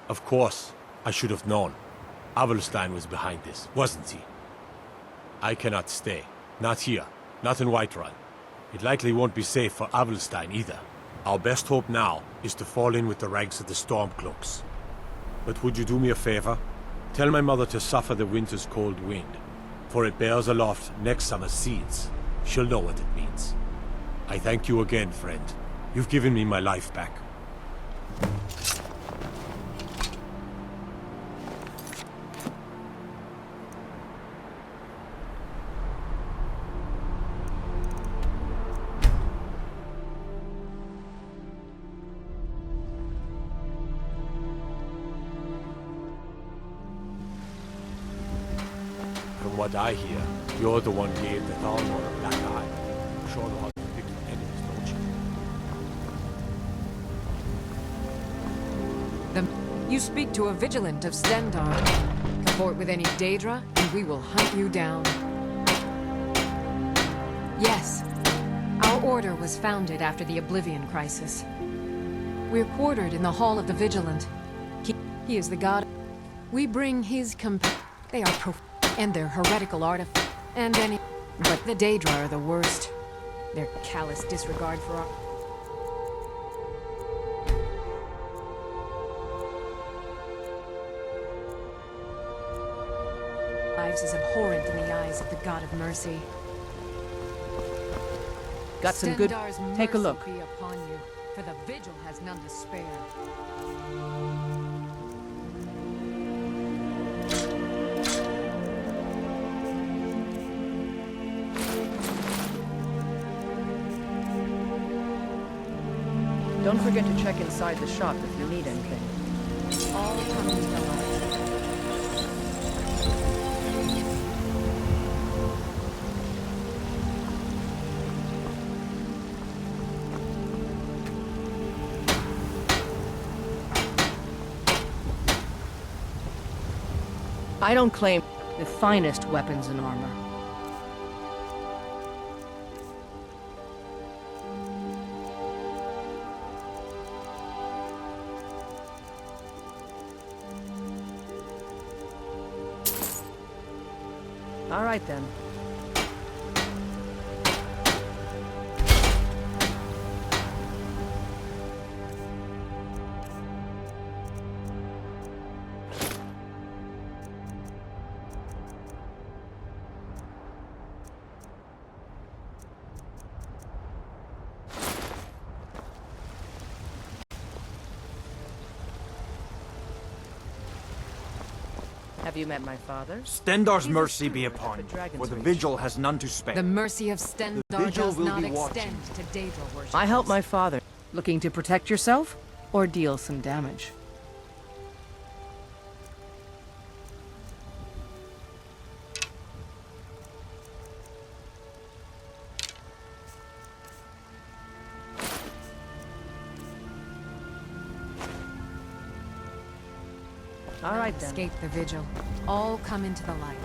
Of course, I should have known. Avelstein was behind this, wasn't he? I cannot stay. Not here. Not in Whiterun. It likely won't be safe for Avelstein either. Our best hope now is to fall in with the ranks of the Stormcloaks. But would you do me a favor? Tell my mother to suffer the winter's cold wind, for it bears aloft next summer's seeds. She'll know what it means. I thank you again, friend. You've given me my life back. From what I hear, you're the one gave the Thalmor a black eye. I'm sure know how to pick your enemies, don't you? You speak to a vigilant of Stendar. Comport with any Daedra, and we will hunt you down. Yes. Our order was founded after the Oblivion Crisis. We're quartered in the Hall of the Vigilant. He is the god. We bring his They are and their heretical artifacts, and any... But the Daedra are the worst. Their callous disregard for our... lives is abhorrent in the eyes of the God of Mercy. Got some good... Stendar's Take a mercy look. be upon you, for the Vigil has none to spare. Don't forget to check inside the shop if you need anything. All coming to the light. I don't claim the finest weapons and armor. All right, then. Have you met my father? Stendar's mercy be upon you, for the Vigil has none to spare. The mercy of Stendar Vigil does will not be extend to Daedra worship. I helped my father. Looking to protect yourself, or deal some damage? All right, then. Escape the Vigil. All come into the light.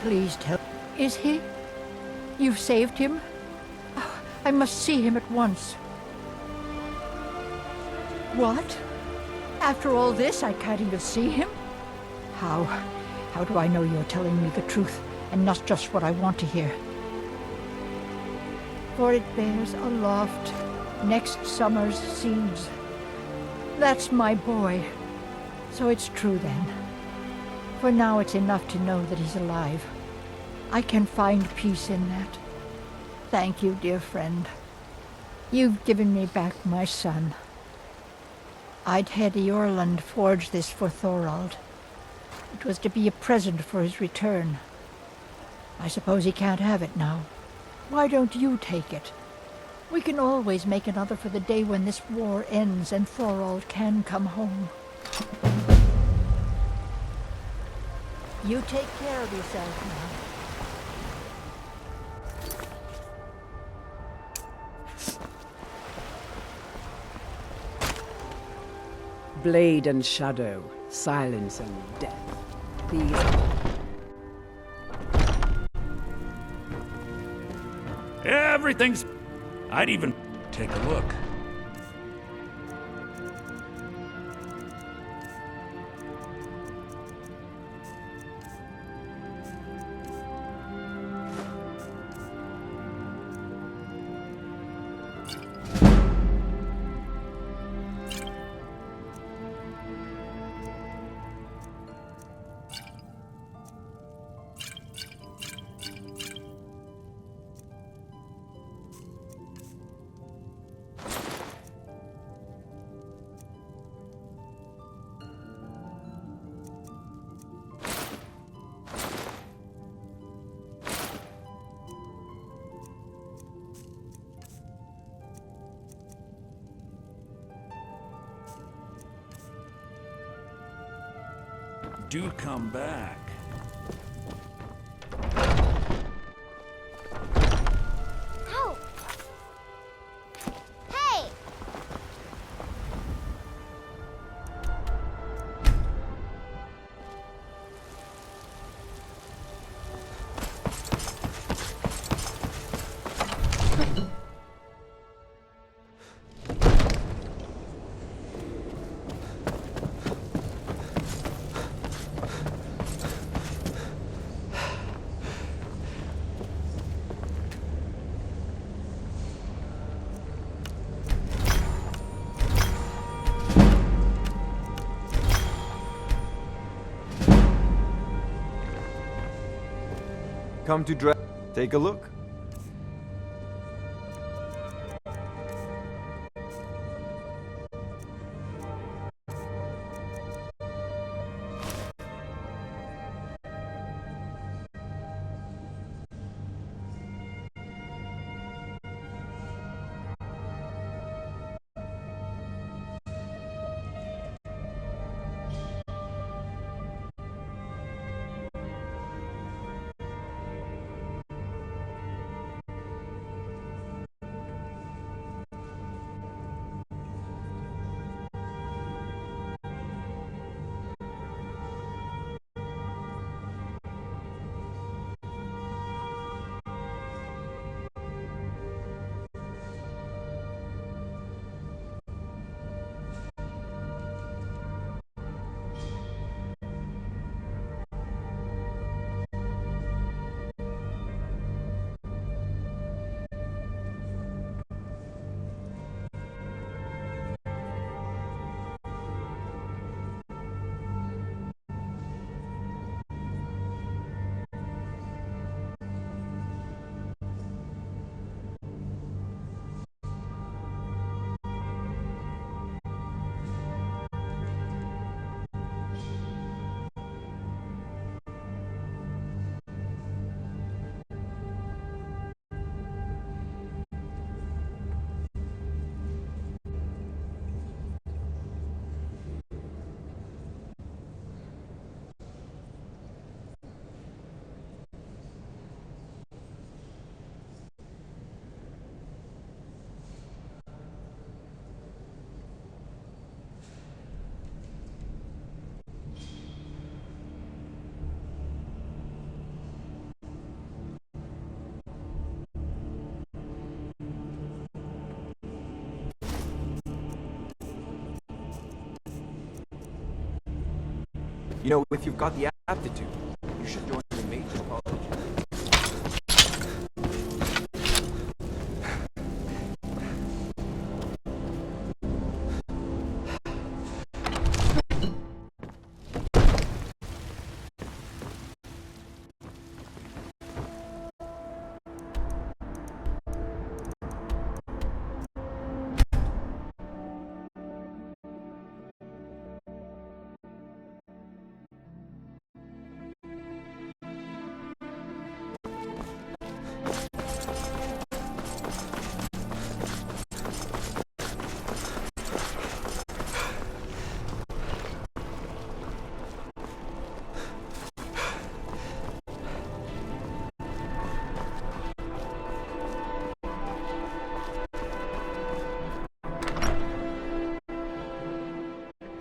Please tell... Is he? You've saved him? Oh, I must see him at once. What? After all this, I can't even see him? How? How do I know you're telling me the truth, and not just what I want to hear? For it bears aloft next summer's seeds. That's my boy. So it's true then. For now it's enough to know that he's alive. I can find peace in that. Thank you, dear friend. You've given me back my son. I'd had Eorlund forge this for Thorald. It was to be a present for his return. I suppose he can't have it now. Why don't you take it? We can always make another for the day when this war ends and Thorald can come home. You take care of yourself now. Blade and shadow, silence and death. These Everything's... I'd even take a look. Do come back. Ow! Hey! Come to take a look. You know, if you've got the aptitude, you should join the major college.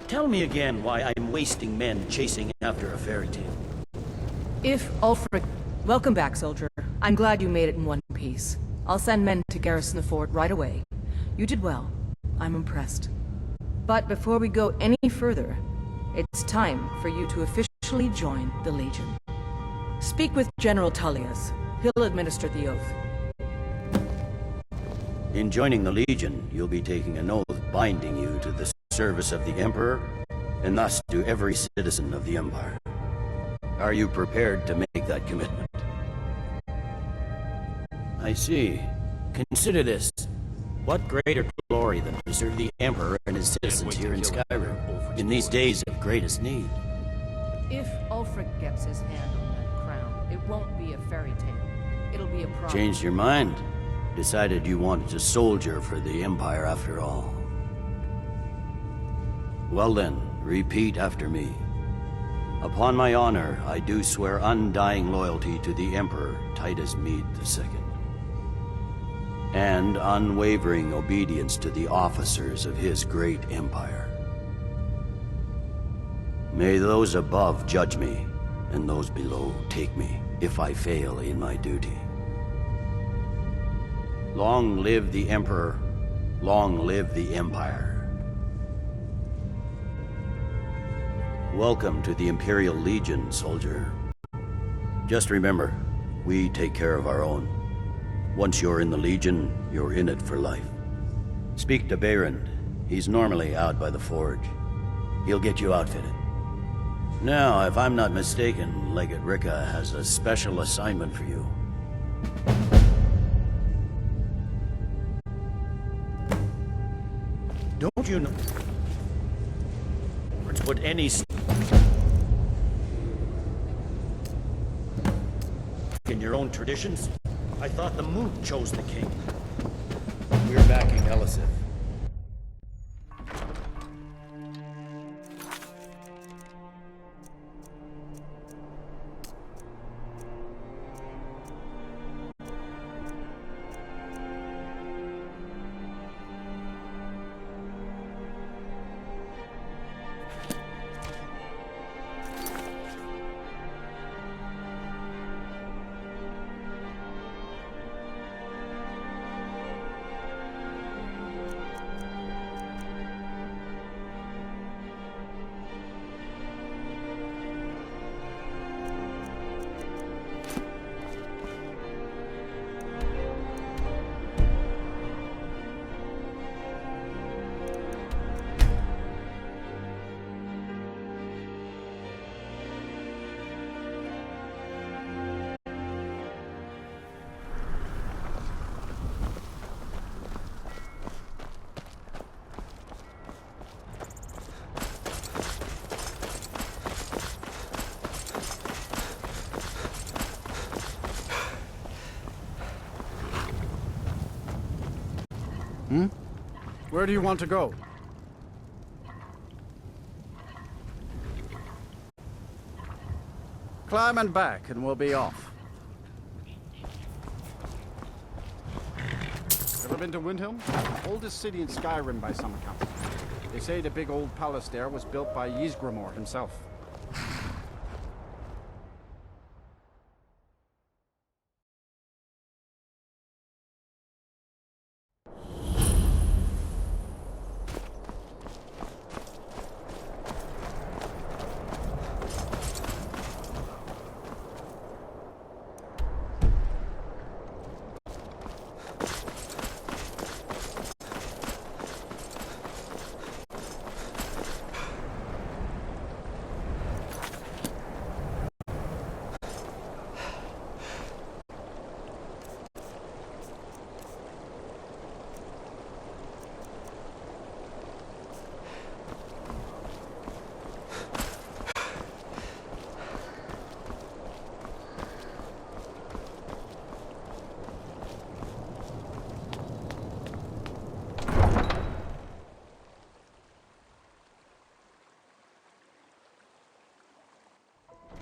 Tell me again why I'm wasting men chasing after a fairy tale. If Ulfric... Welcome back, soldier. I'm glad you made it in one piece. I'll send men to garrison the fort right away. You did well. I'm impressed. But before we go any further, it's time for you to officially join the Legion. Speak with General Tullius. He'll administer the oath. In joining the Legion, you'll be taking an oath binding you to the service of the Emperor, and thus to every citizen of the Empire. Are you prepared to make that commitment? I see. Consider this. What greater glory than to serve the Emperor and his citizens here in Skyrim, in these days of greatest need? If Ulfric gets his hand on that crown, it won't be a fairy tale. It'll be a problem. Changed your mind? Decided you wanted to soldier for the Empire after all. Well then, repeat after me. Upon my honor, I do swear undying loyalty to the Emperor Titus Mede II, and unwavering obedience to the officers of his great empire. May those above judge me, and those below take me, if I fail in my duty. Long live the Emperor, long live the Empire. Welcome to the Imperial Legion, soldier. Just remember, we take care of our own. Once you're in the Legion, you're in it for life. Speak to Behrend. He's normally out by the forge. He'll get you outfitted. Now, if I'm not mistaken, Legate Ricka has a special assignment for you. Don't you know? Put any in your own traditions? I thought the moon chose the king. We're backing Elisif. Where do you want to go? Climb and back, and we'll be off. Ever been to Windhelm? Oldest city in Skyrim by some account. They say the big old palace there was built by Ysgramor himself.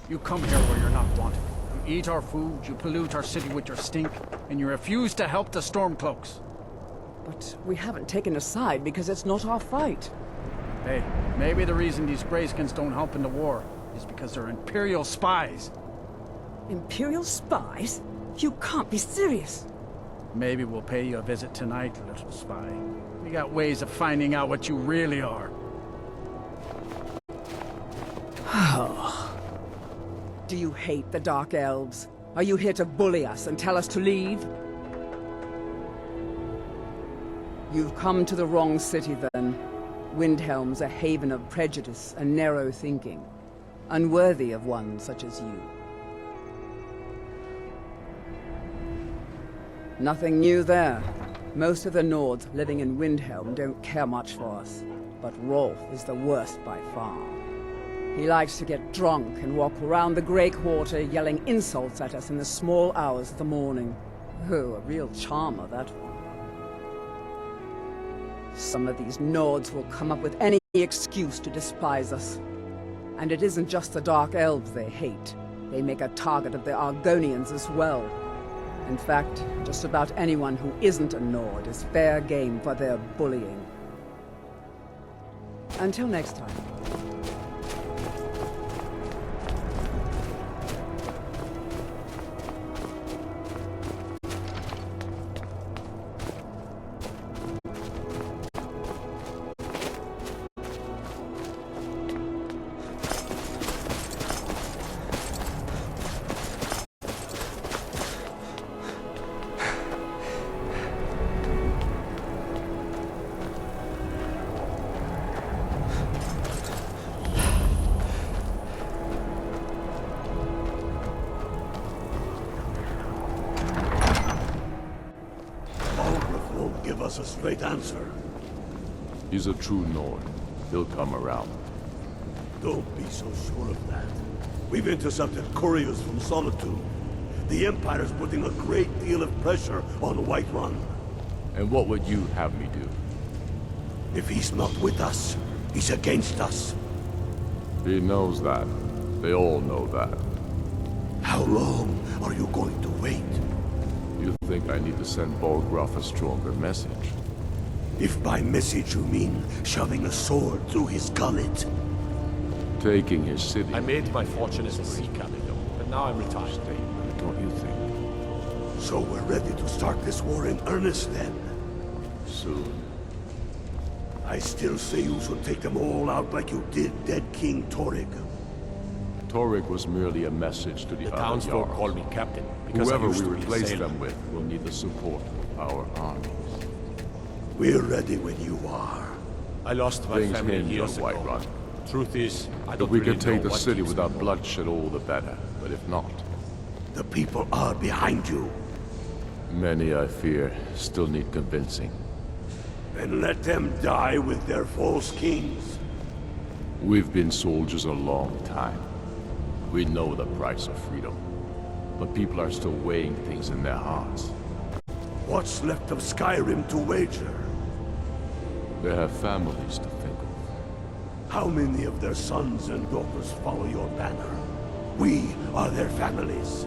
You come here where you're not wanted. You eat our food, you pollute our city with your stink, and you refuse to help the Stormcloaks. But we haven't taken a side because it's not our fight. Hey, maybe the reason these Greyskins don't help in the war is because they're Imperial spies. Imperial spies? You can't be serious. Maybe we'll pay you a visit tonight, little spy. We got ways of finding out what you really are. Do you hate the Dark Elves? Are you here to bully us and tell us to leave? You've come to the wrong city, then. Windhelm's a haven of prejudice and narrow thinking, unworthy of one such as you. Nothing new there. Most of the Nords living in Windhelm don't care much for us, but Rolf is the worst by far. He likes to get drunk and walk around the Grey Quarter yelling insults at us in the small hours of the morning. Oh, a real charmer, that one. Some of these Nords will come up with any excuse to despise us. And it isn't just the Dark Elves they hate. They make a target of the Argonians as well. In fact, just about anyone who isn't a Nord is fair game for their bullying. Until next time. Give us a straight answer. He's a true Nord. He'll come around. Don't be so sure of that. We've intercepted couriers from Solitude. The Empire's putting a great deal of pressure on Whiterun. And what would you have me do? If he's not with us, he's against us. He knows that. They all know that. How long are you going to wait? You think I need to send Bolgraf a stronger message? If by message you mean shoving a sword through his gullet. Taking his city. I made my fortune as a sea captain, but now I'm retired. Don't you think? So we're ready to start this war in earnest then? Soon. I still say you should take them all out like you did dead King Torrig. Torrig was merely a message to the other townsfolk Jarls. call me captain, because whoever I used we to be a replace sailor. them with will need the support of our armies. We're ready when you are. I lost my Things family hinge years on ago. Whiterun. Truth is, I If don't we really can take know the what city keeps without me bloodshed, all the better. But if not, The people are behind you. many, I fear, still need convincing. And let them die with their false kings. We've been soldiers a long time. We know the price of freedom. But people are still weighing things in their hearts. What's left of Skyrim to wager? They have families to think of. How many of their sons and daughters follow your banner? We are their families.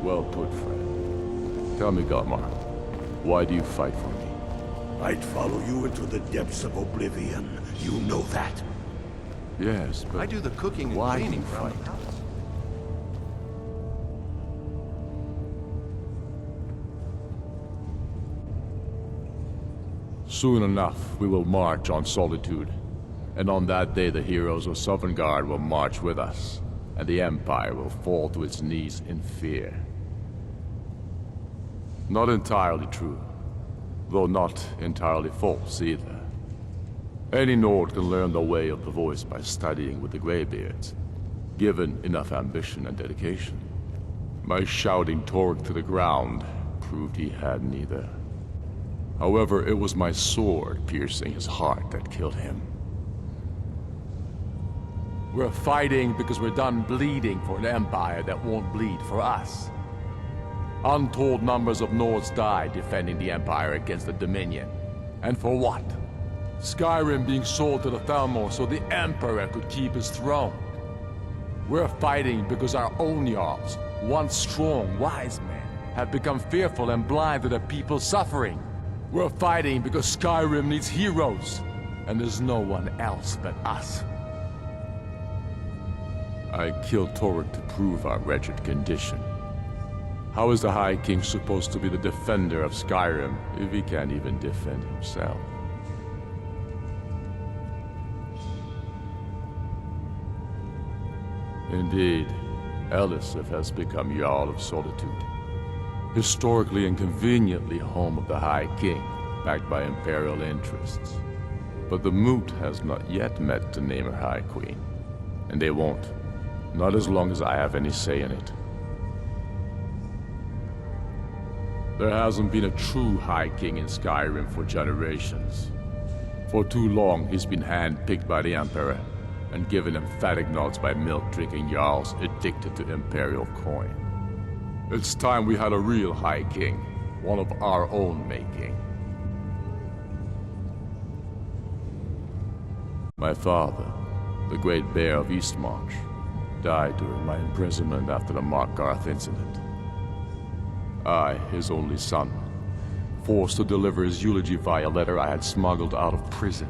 Well put, friend. Tell me, Galmar, why do you fight for me? I'd follow you into the depths of oblivion. You know that. Yes, but I do the cooking and why cleaning do you around fight? the house. Soon enough, we will march on Solitude. And on that day, the heroes of Sovngarde will march with us. And the Empire will fall to its knees in fear. Not entirely true. Though not entirely false either. Any Nord can learn the way of the voice by studying with the Greybeards, given enough ambition and dedication. My shouting Torg to the ground proved he had neither. However, it was my sword piercing his heart that killed him. We're fighting because we're done bleeding for an empire that won't bleed for us. Untold numbers of Nords died defending the Empire against the Dominion. And for what? Skyrim being sold to the Thalmor so the Emperor could keep his throne. We're fighting because our own Jarls, once strong, wise men, have become fearful and blind to the people's suffering. We're fighting because Skyrim needs heroes, and there's no one else but us. I killed Torrik to prove our wretched condition. How is the High King supposed to be the defender of Skyrim if he can't even defend himself? Indeed, Elisif has become Jarl of Solitude, historically and conveniently home of the High King, backed by Imperial interests. But the Moot has not yet met to name her High Queen, and they won't, not as long as I have any say in it. There hasn't been a true High King in Skyrim for generations. For too long, he's been hand-picked by the Emperor, and given emphatic nods by milk-drinking Jarls addicted to Imperial coin. It's time we had a real High King, one of our own making. My father, the Great Bear of Eastmarch, died during my imprisonment after the Markgarth incident. I, his only son, forced to deliver his eulogy via letter I had smuggled out of prison.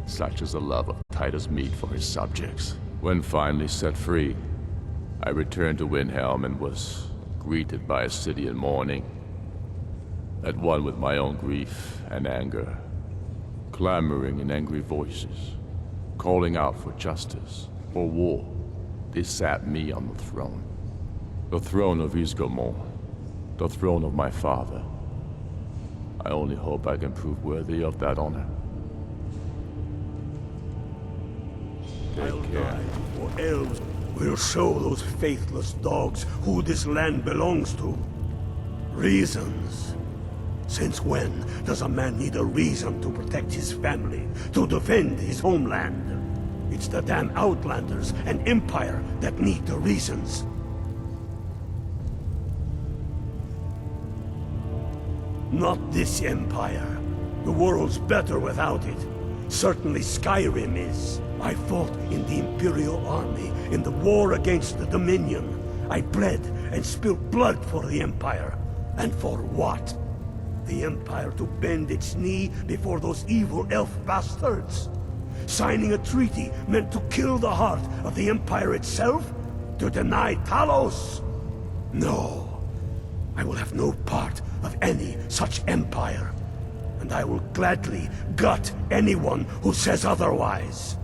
Such is the love of Titus meat for his subjects. When finally set free, I returned to Windhelm and was greeted by a city in mourning, at one with my own grief and anger, clamoring in angry voices, calling out for justice, for war. They sat me on the throne of Ysgramor, the throne of my father. I only hope I can prove worthy of that honor. I'll die before elves will show those faithless dogs who this land belongs to. Reasons. Since when does a man need a reason to protect his family, to defend his homeland? It's the damn Outlanders and Empire that need the reasons. Not this Empire. The world's better without it. Certainly Skyrim is. I fought in the Imperial Army in the war against the Dominion. I bled and spilled blood for the Empire. And for what? The Empire to bend its knee before those evil elf bastards? Signing a treaty meant to kill the heart of the Empire itself? To deny Talos? No. I will have no part of any such empire. And I will gladly gut anyone who says otherwise.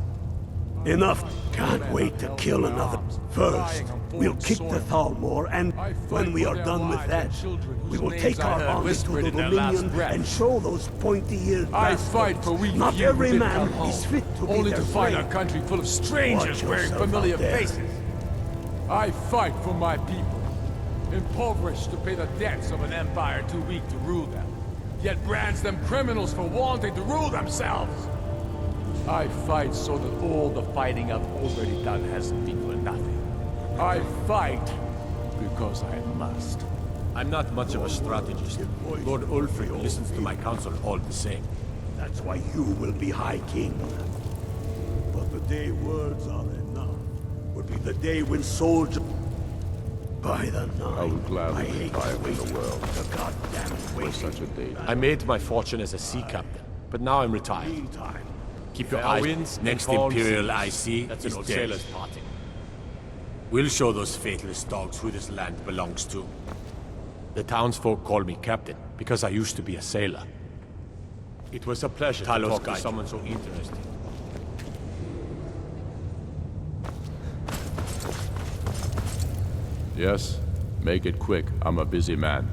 Enough. Can't wait to kill another. First, we'll kick the Thalmor, and when we are done with that, we will take our army to the Dominion and show those pointy-eared bastards. I fight for we Not every man is fit to be only their to find friend. a country full of strangers Watch wearing yourself familiar out there. faces. I fight for my people, impoverished to pay the debts of an empire too weak to rule them, yet brands them criminals for wanting to rule themselves. I fight so that all the fighting I've already done hasn't been for nothing. I fight because I must. I'm not much of a strategist. Lord Ulfric listens to my counsel all the same. That's why you will be High King. But the day words are enough will be the day when soldiers... By the night, I would gladly I hate retire to from wait the world the goddamn for waiting. such a day. I made my fortune as a sea captain, but now I'm retired. Meantime, Keep your fair eyes. winds Next and calm Imperial seas. I see That's is an old dead. sailor's parting. We'll show those faithless dogs who this land belongs to. The townsfolk call me captain because I used to be a sailor. It was a pleasure to talk to someone so interesting. Yes? Make it quick. I'm a busy man.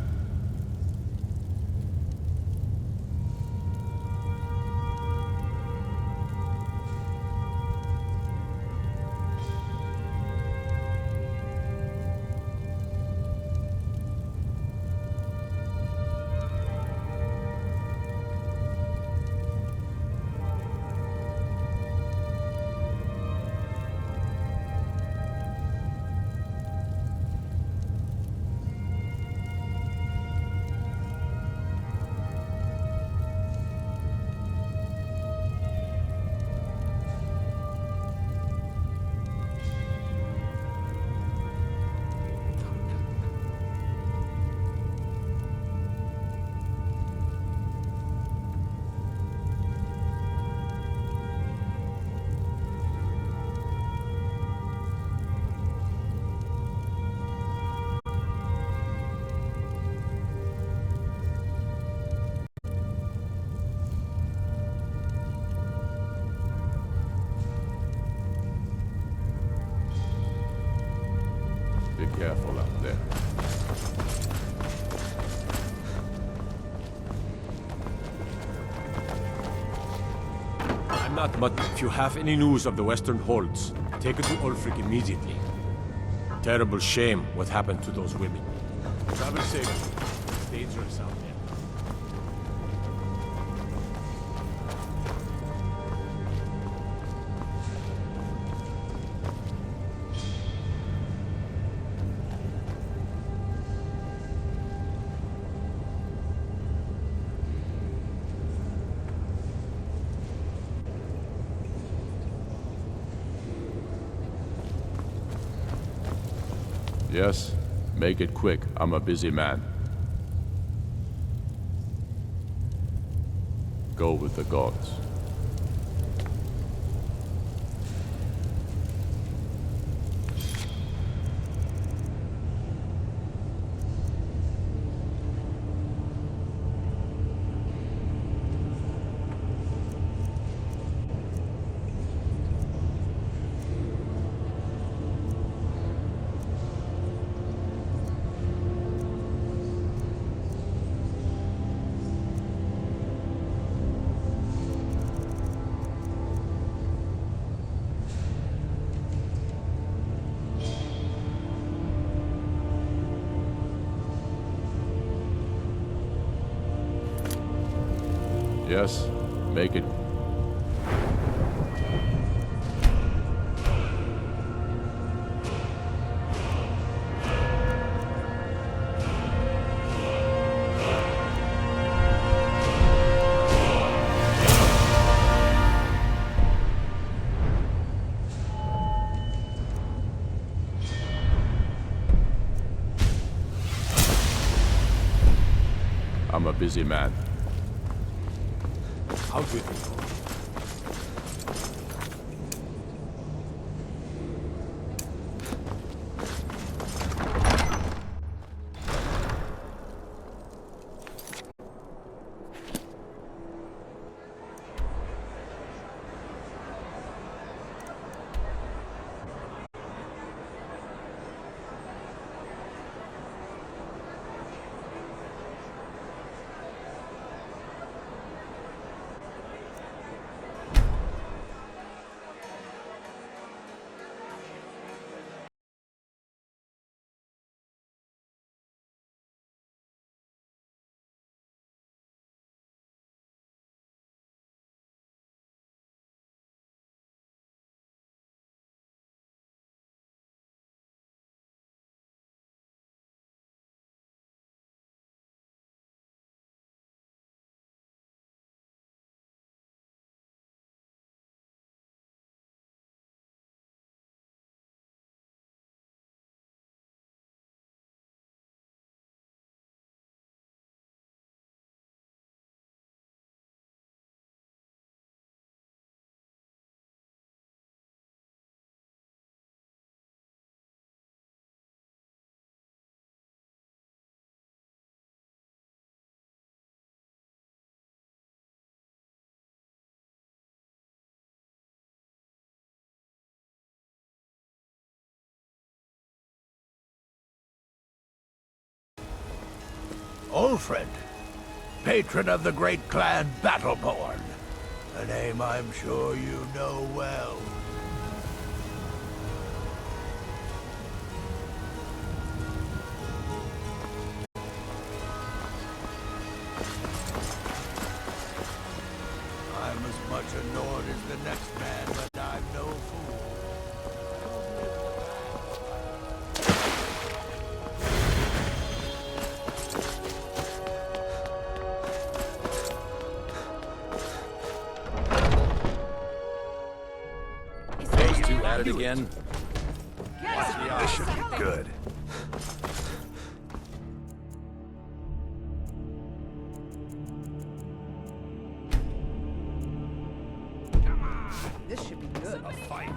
careful out there. I'm not, but if you have any news of the Western Holds, take it to Ulfric immediately. Terrible shame what happened to those women. Travel safe. It's dangerous out there. Yes? Make it quick. I'm a busy man. Go with the gods. Yes? Make it. I'm a busy man. Out with you. Ulfric, patron of the great clan Battleborn. A name I'm sure you know well. I'm as much a Nord as the next man, but I'm no fool. At it again? This should be good. This should be good. A fight.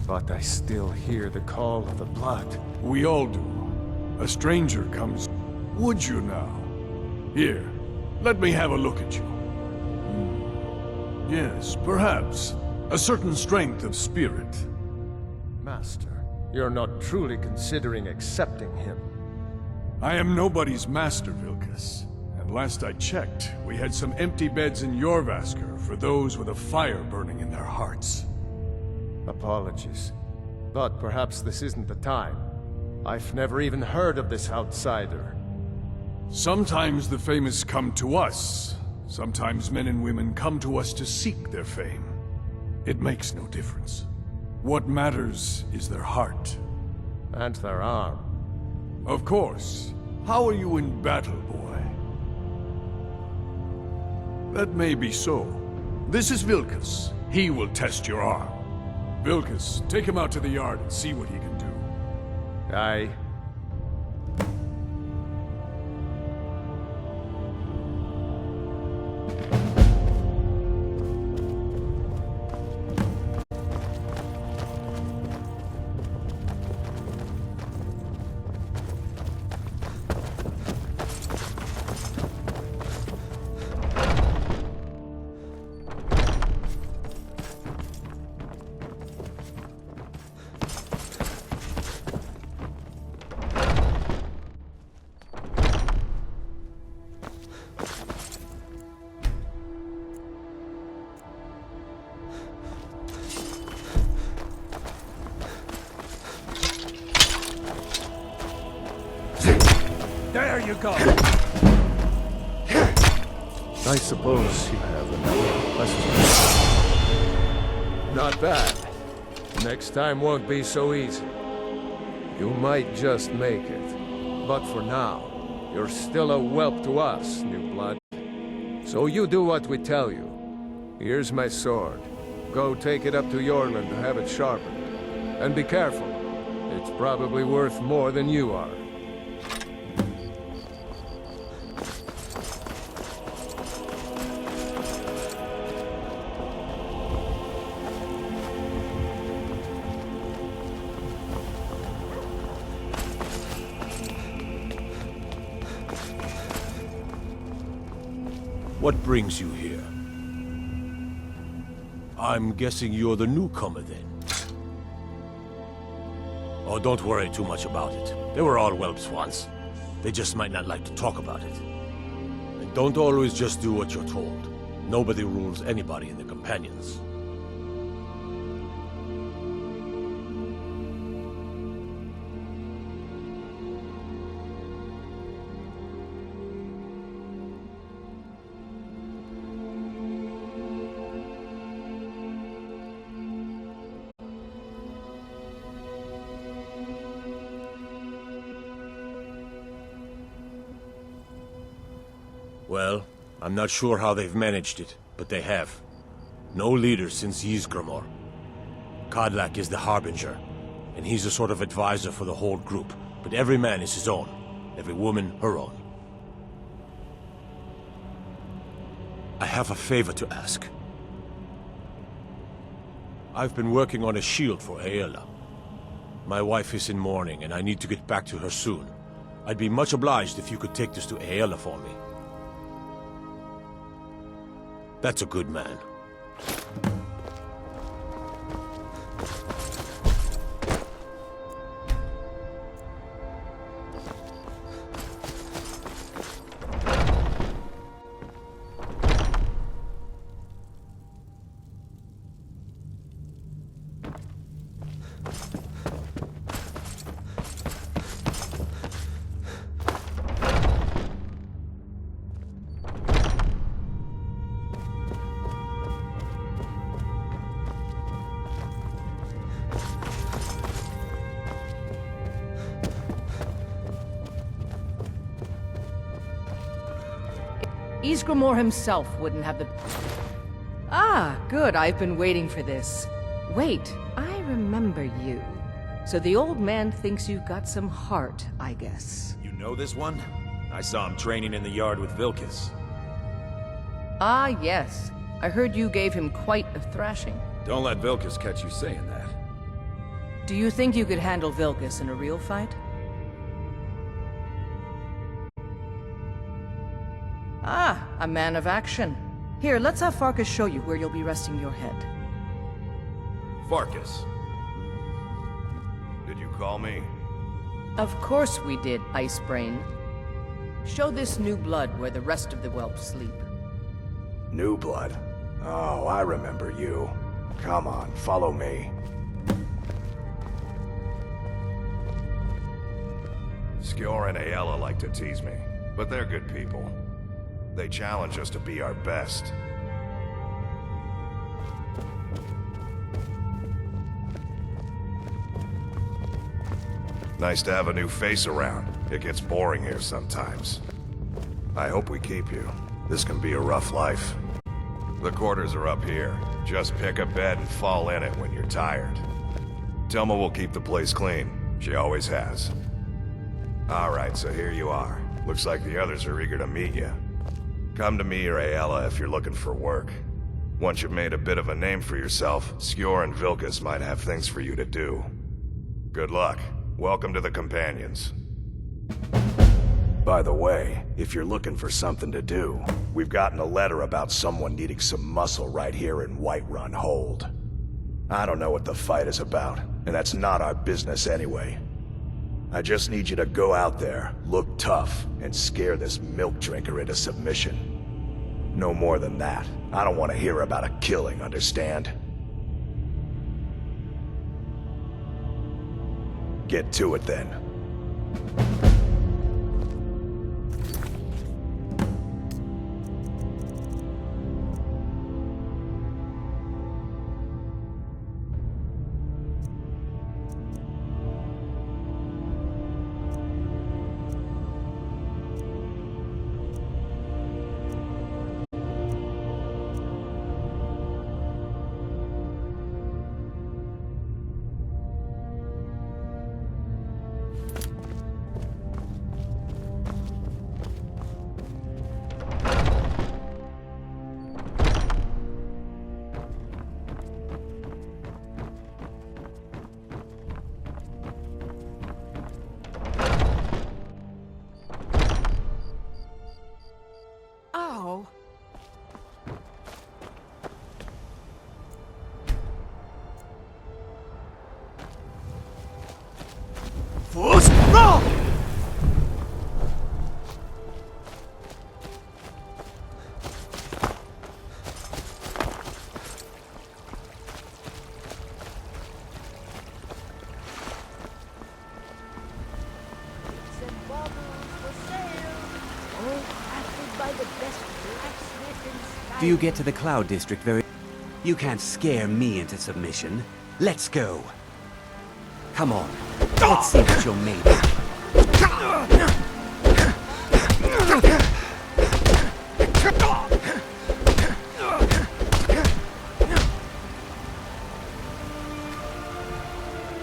but I still hear the call of the blood. We all do. A stranger comes. Would you now? Here, let me have a look at you. Yes, perhaps. A certain strength of spirit. Master, you're not truly considering accepting him. I am nobody's master, Vilkas. And last I checked, we had some empty beds in Jorvaskr for those with a fire burning in their hearts. Apologies, but perhaps this isn't the time. I've never even heard of this outsider. Sometimes the famous come to us. Sometimes men and women come to us to seek their fame. It makes no difference. What matters is their heart. And their arm. Of course. How are you in battle, boy? That may be so. This is Vilkas. He will test your arm. Vilkas, take him out to the yard and see what he can do. Aye. There you go! I suppose you have another question. Not bad. Next time won't be so easy. You might just make it. But for now, you're still a whelp to us, new blood. So you do what we tell you. Here's my sword. Go take it up to Yorland to have it sharpened. And be careful. It's probably worth more than you are. What brings you here? I'm guessing you're the newcomer then. Oh, don't worry too much about it. They were all whelps once. They just might not like to talk about it. And don't always just do what you're told. Nobody rules anybody in the Companions. Well, I'm not sure how they've managed it, but they have. No leader since Ysgramor. Kodlak is the Harbinger, and he's a sort of advisor for the whole group, but every man is his own, every woman her own. I have a favor to ask. I've been working on a shield for Aela. My wife is in mourning, and I need to get back to her soon. I'd be much obliged if you could take this to Aela for me. That's a good man. Ysgramor himself wouldn't have the... Ah, good, I've been waiting for this. Wait, I remember you. So the old man thinks you've got some heart, I guess. You know this one? I saw him training in the yard with Vilkas. Ah, yes. I heard you gave him quite a thrashing. Don't let Vilkas catch you saying that. Do you think you could handle Vilkas in a real fight? Ah, a man of action. Here, let's have Farkas show you where you'll be resting your head. Farkas. Did you call me? Of course we did, Ice Brain. Show this new blood where the rest of the whelps sleep. New blood? Oh, I remember you. Come on, follow me. Skjor and Ayala like to tease me, but they're good people. They challenge us to be our best. Nice to have a new face around. It gets boring here sometimes. I hope we keep you. This can be a rough life. The quarters are up here. Just pick a bed and fall in it when you're tired. Telma will keep the place clean. She always has. Alright, so here you are. Looks like the others are eager to meet you. Come to me or Ayala if you're looking for work. Once you've made a bit of a name for yourself, Skjor and Vilkas might have things for you to do. Good luck. Welcome to the Companions. By the way, if you're looking for something to do, we've gotten a letter about someone needing some muscle right here in Whiterun Hold. I don't know what the fight is about, and that's not our business anyway. I just need you to go out there, look tough, and scare this milk drinker into submission. No more than that. I don't want to hear about a killing, understand? Get to it then. Do you get to the Cloud District very... You can't scare me into submission. Let's go. Come on. Let's see what you're made of.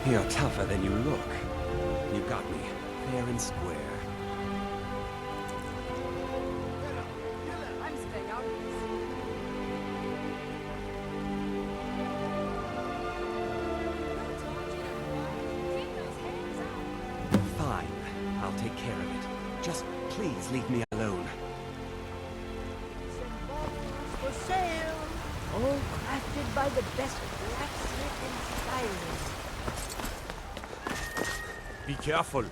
You're tougher than you look. You got me fair and square. Fine. I'll take care of it. Just please leave me alone. For sale! All crafted by the best blacksmith in Skyrim. Be careful.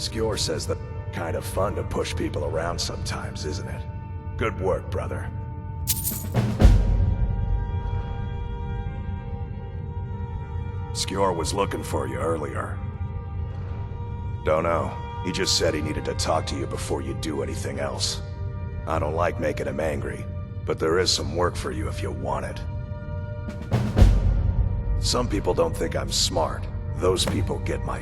Skjor says that kind of fun to push people around sometimes, isn't it? Good work, brother. Skjor was looking for you earlier. Don't know. He just said he needed to talk to you before you do anything else. I don't like making him angry, but there is some work for you if you want it. Some people don't think I'm smart. Those people get my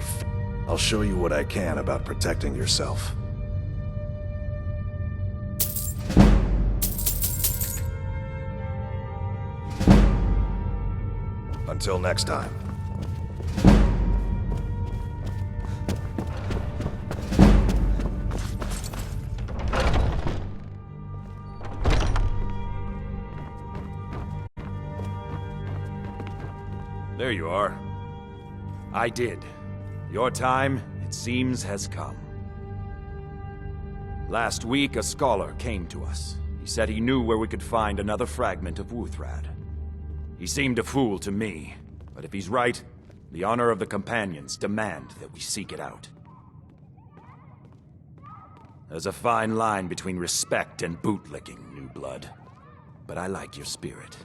I'll show you what I can about protecting yourself. Until next time. There you are. I did. Your time, it seems, has come. Last week, a scholar came to us. He said he knew where we could find another fragment of Wuthrad. He seemed a fool to me, but if he's right, the honor of the Companions demand that we seek it out. There's a fine line between respect and bootlicking, new blood. But I like your spirit.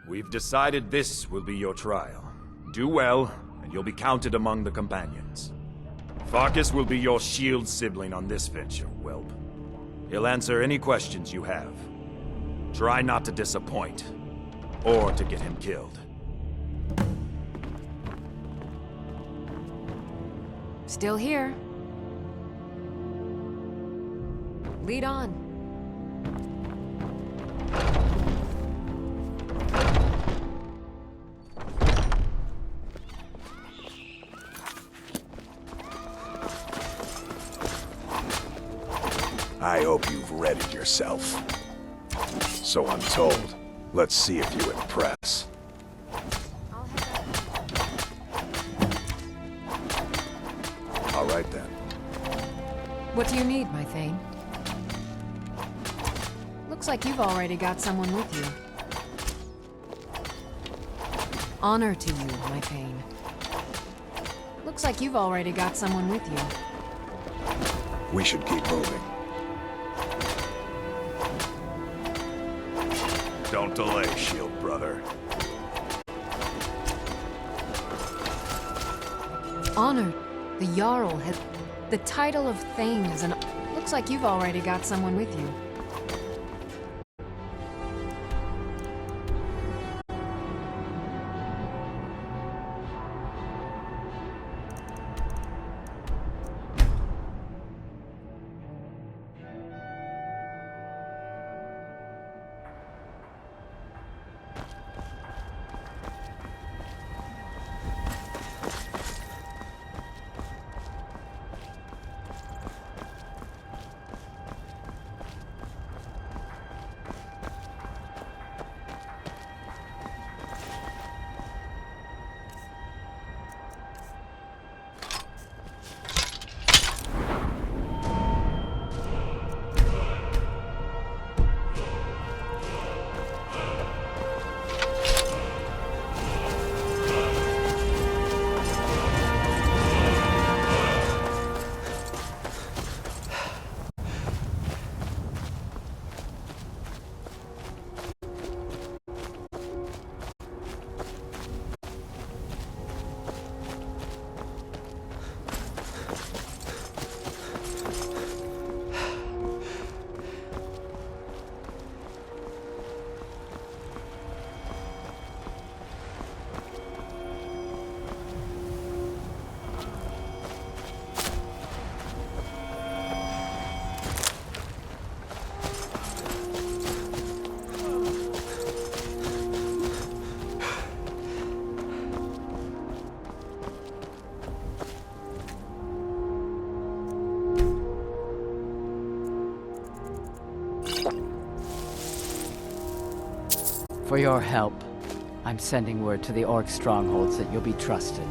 We've decided this will be your trial. Do well, and you'll be counted among the Companions. Farkas will be your shield sibling on this venture, whelp. He'll answer any questions you have. Try not to disappoint, or to get him killed. Still here. Lead on. I hope you've readied yourself. So I'm told. Let's see if you impress. All right then. What do you need, my Thane? Looks like you've already got someone with you. Honor to you, my Thane. Looks like you've already got someone with you. We should keep moving. Don't delay, shield brother. Honor. The Jarl has... The title of Thane is an... Looks like you've already got someone with you. For your help, I'm sending word to the Orc strongholds that you'll be trusted.